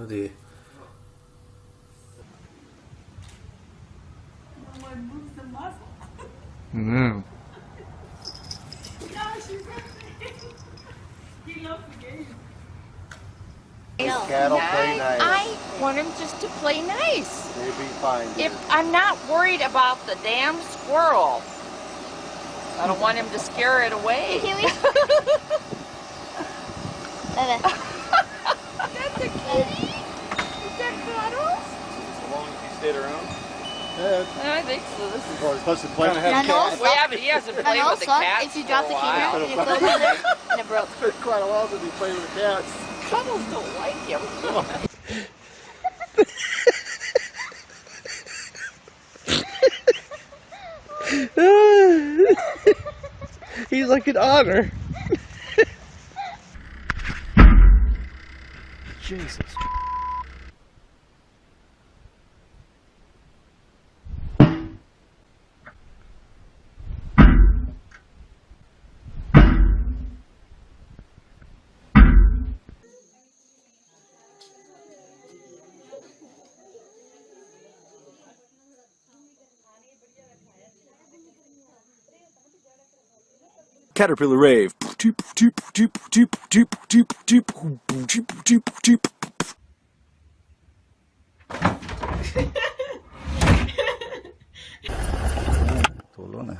어디? Cat'll play nice. I want him just to play nice. They'll be fine. If I'm not worried about the damn squirrel, I don't want him to scare it away. That's a kitty. Is that Cuddles? As long as he stayed around. I think so. This is. Supposed to play with And also, Well, yeah, but he hasn't played and with the also, cats if you for drop a the while. camera and it goes in there and it broke. It's been quite a while since he played with the cats. Cuddles don't like him. He's like an otter. Jesus. Caterpillar rave. Tolong lah.